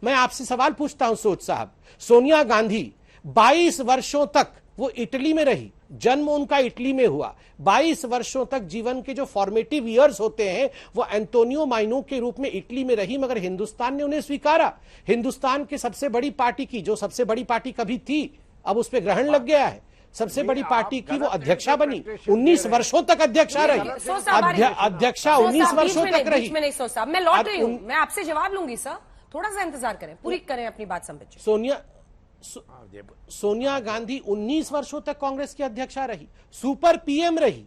मैं आपसे सवाल पूछता हूं सोच साहब, सोनिया गांधी 22 वर्षों तक वो इटली में रही, जन्म उनका इटली में हुआ, 22 वर्षों तक जीवन के जो फॉर्मेटिव ईयर्स होते हैं वो एंटोनियो माइनो के रूप में इटली में रही, मगर हिंदुस्तान ने उन्हें स्वीकारा। हिंदुस्तान की सबसे बड़ी पार्टी की, जो सबसे बड़ी पार्टी कभी थी अब उस पर ग्रहण लग गया है, सबसे बड़ी पार्टी की वो अध्यक्षा बनी, 19 वर्षों तक अध्यक्षा रही, अध्यक्षा 19 वर्षों तक रही। मैं नहीं सोचा, मैं लौट रही हूं, मैं आपसे जवाब लूंगी सर, थोड़ा सा इंतजार करें, पूरी करें अपनी बात समझिए। सोनिया गांधी 19 वर्षों तक कांग्रेस की अध्यक्षा रही, सुपर पीएम रही,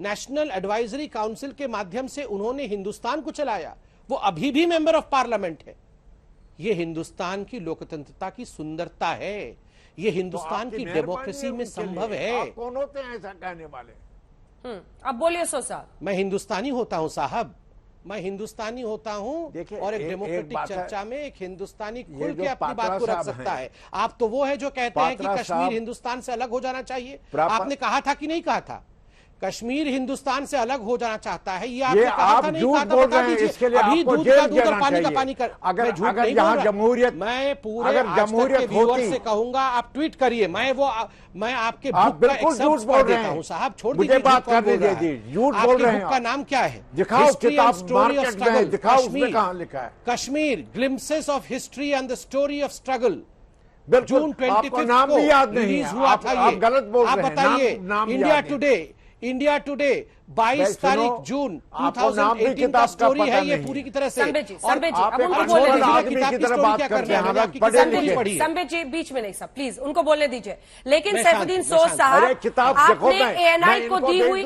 नेशनल एडवाइजरी काउंसिल के माध्यम से उन्होंने हिंदुस्तान को चलाया, वो अभी भी मेंबर ऑफ पार्लियामेंट है। ये हिंदुस्तान की लोकतंत्रता की सुंदरता है, ये हिंदुस्तान की डेमोक्रेसी में संभव है। आप कौन होते हैं ऐसा कहने वाले? अब बोलिए सो साहब। मैं हिंदुस्तानी होता हूं साहब, मैं हिंदुस्तानी होता हूं, और एक डेमोक्रेटिक चर्चा में एक हिंदुस्तानी खुल के अपनी बात को रख सकता है। आप तो वो है जो कहते हैं कि कश्मीर हिंदुस्तान से अलग हो जाना चाहिए। आपने कहा था कि नहीं कहा था कश्मीर हिंदुस्तान से अलग हो जाना चाहता है? ये आपने कहा था, नहीं कहा था? बता दीजिए। अभी दूध का दूध और पानी का पानी कर, अगर यहाँ जमहूरियत, मैं पूरे जमहूरियत व्यूअर्स से कहूंगा आप ट्वीट करिए, मैं आपके बुक का एक्सेप्ट पढ़ देता हूं साहब, छोड़ दीजिए बात करने दीजिए। झूठ बोल रहे हैं। बुक का नाम क्या है? दिखाओ किताब, स्टोरी ऑफ स्ट्रगल, दिखाओ उसमें कहां लिखा है Kashmir, glimpses of history and the story of struggle. जून 25 नाम भी याद नहीं रिलीज हुआ था ये। गलत बोल रहे हैं। आप बताइए, इंडिया टुडे 22 तारीख जून 2018 का स्टोरी है ये पूरी की तरह से। संबित जी बीच में नहीं सब, प्लीज उनको बोलने दीजिए। लेकिन सैफुद्दीन सोज साहब, आपने एएनआई को दी हुई,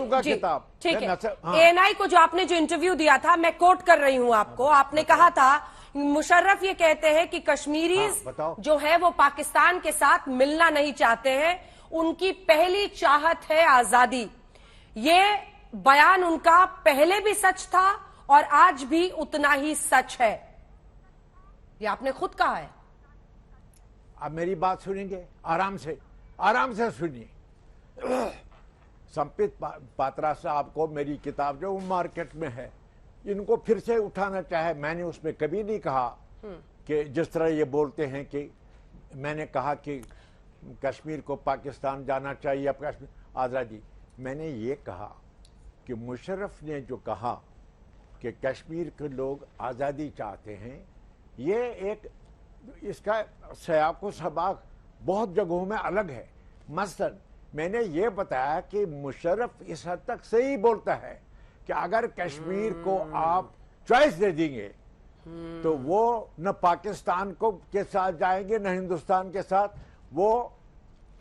ठीक है, एएनआई को जो आपने जो इंटरव्यू दिया था, मैं कोट कर रही हूं आपको, आपने कहा था मुशर्रफ ये कहते हैं कि कश्मीरीज जो है वो पाकिस्तान के साथ मिलना नहीं चाहते हैं, उनकी पहली चाहत है आजादी। ये बयान उनका पहले भी सच था और आज भी उतना ही सच है, ये आपने खुद कहा है। आप मेरी बात सुनेंगे? आराम से सुनिए। संबित पात्रा साहब को मेरी किताब जो मार्केट में है, इनको फिर से उठाना चाहे, मैंने उसमें कभी नहीं कहा कि जिस तरह ये बोलते हैं कि मैंने कहा कि कश्मीर को पाकिस्तान जाना चाहिए, अब कश्मीर आज़ादी। मैंने ये कहा कि मुशर्रफ ने जो कहा कि कश्मीर के लोग आज़ादी चाहते हैं, ये एक इसका सयाको सबाक बहुत जगहों में अलग है। मसलन मैंने ये बताया कि मुशर्रफ इस हद तक सही बोलता है कि अगर कश्मीर को आप चॉइस दे देंगे तो वो न पाकिस्तान को के साथ जाएंगे न हिंदुस्तान के साथ, वो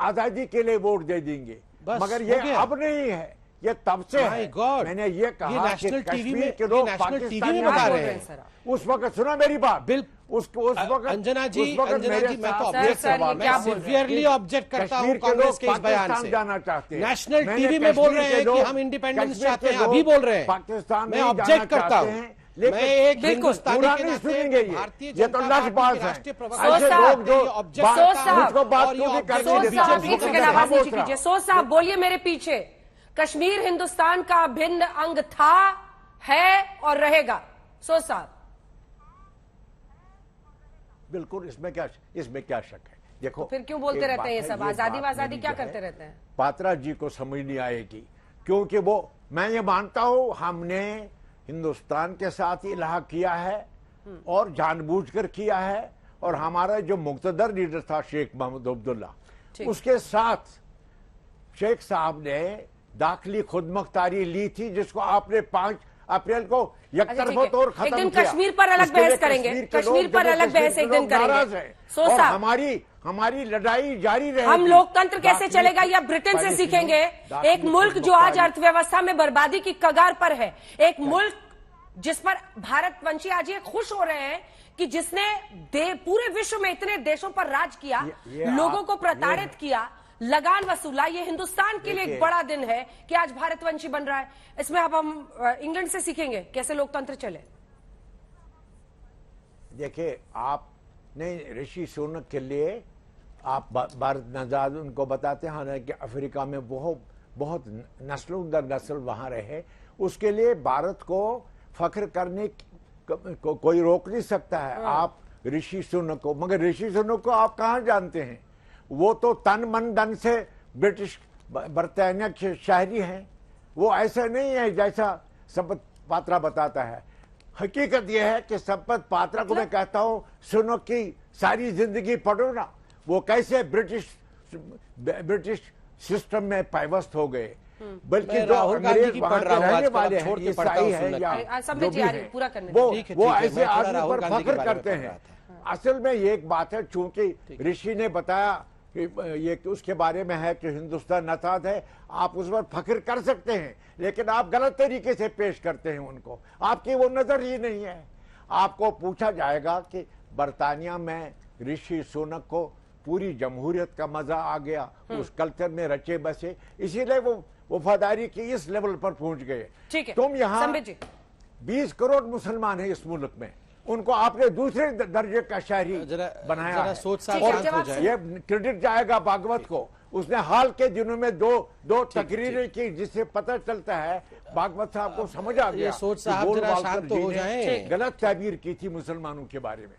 आज़ादी के लिए वोट दे देंगे। मगर ये अब नहीं है, ये तब से है। मैंने ये कहा कि कश्मीर के लोग पाकिस्तान में बता रहे हैं। उस वक्त सुना मेरी बात, उस वक्त अंजना जी मैं तो सिवियरली ऑब्जेक्ट करता हूं कांग्रेस के इस बयान से। जाना चाहते हैं, नेशनल टीवी में बोल रहे हैं कि हम इंडिपेंडेंस चाहते हैं, अभी बोल रहे हैं पाकिस्तान में, मैं ऑब्जेक्ट करता हूं। मैं एक हिंदुस्तानी के नाते सुनेंगे, भारतीय ये तो लजबाज है। राष्ट्रीय प्रवक्ता सोच साहब बोलिए मेरे पीछे, कश्मीर हिंदुस्तान का अभिन्न अंग था, है और रहेगा। सोच साहब बिल्कुल, इसमें क्या शक है? देखो, तो फिर क्यों बोलते रहते हैं ये सब, आजादी क्या करते रहते हैं? पात्रा जी को समझ नहीं आएगी, क्योंकि वो, मैं ये मानता हूं हमने हिंदुस्तान के साथ इलाहा किया है और जानबूझकर किया है, और हमारा जो मुक्तदर लीडर था शेख मोहम्मद अब्दुल्ला, उसके साथ शेख साहब ने दाखिली खुदमुख्तारी ली थी, जिसको आपने 5 अप्रैल को यकतरफा खत्म एक दिन किया। कश्मीर पर अलग बहस करेंगे, कश्मीर पर अलग बहस एक दिन करेंगे। और हमारी लड़ाई जारी रहेगी। हम लोकतंत्र कैसे चलेगा या ब्रिटेन से सीखेंगे? एक मुल्क जो आज अर्थव्यवस्था में बर्बादी की कगार पर है, एक मुल्क जिस पर भारतवंशी आज ये खुश हो रहे हैं कि जिसने पूरे विश्व में इतने देशों पर राज किया, लोगों को प्रताड़ित किया, लगान वसूला, ये हिंदुस्तान के लिए एक बड़ा दिन है कि आज भारतवंशी बन रहा है। इसमें अब हम इंग्लैंड से सीखेंगे कैसे लोकतंत्र चले। देखिए, आपने ऋषि सुनक के लिए आप भारत नजाद उनको बताते हैं, हालांकि अफ्रीका में बहुत नस्लों दर नस्ल वहां रहे, उसके लिए भारत को फख्र करने को कोई रोक नहीं सकता है। आप ऋषि सुनक को, मगर ऋषि सुनक को आप कहाँ जानते हैं? वो तो तन मन धन से ब्रिटिश बरतानिया के शहरी हैं। वो ऐसा नहीं है जैसा संपत पात्रा बताता है। हकीकत यह है कि संपत पात्रा को मैं कहता हूं सुनो की सारी जिंदगी पढ़ो ना, वो कैसे ब्रिटिश सिस्टम में पायवस्त हो गए, बल्कि जो अंग्रेज वहां के रहने वाले हैं, ईसाई है या जो भी है, वो ऐसे आदमी पर फख्र करते हैं। असल में ये एक बात है, चूंकि ऋषि ने बताया कि ये उसके बारे में है कि हिंदुस्तान नताद है, आप उस पर फख्र कर सकते हैं, लेकिन आप गलत तरीके से पेश करते हैं उनको, आपकी वो नजर ही नहीं है। आपको पूछा जाएगा कि बरतानिया में ऋषि सुनक को पूरी जमहूरियत का मजा आ गया, उस कल्चर में रचे बसे, इसीलिए वो वफादारी की इस लेवल पर पहुंच गए। तुम यहाँ 20 करोड़ मुसलमान हैं इस मुल्क में, उनको आपने दूसरे दर्जे का शहरी बनाया है। और ये क्रेडिट जाएगा भागवत को। उसने हाल के दिनों में दो तकरीरें की जिससे पता चलता है भागवत साहब को समझ आ गया। सोच साहब जरा शांत हो जाएं। गलत ताबीर की थी मुसलमानों के बारे में।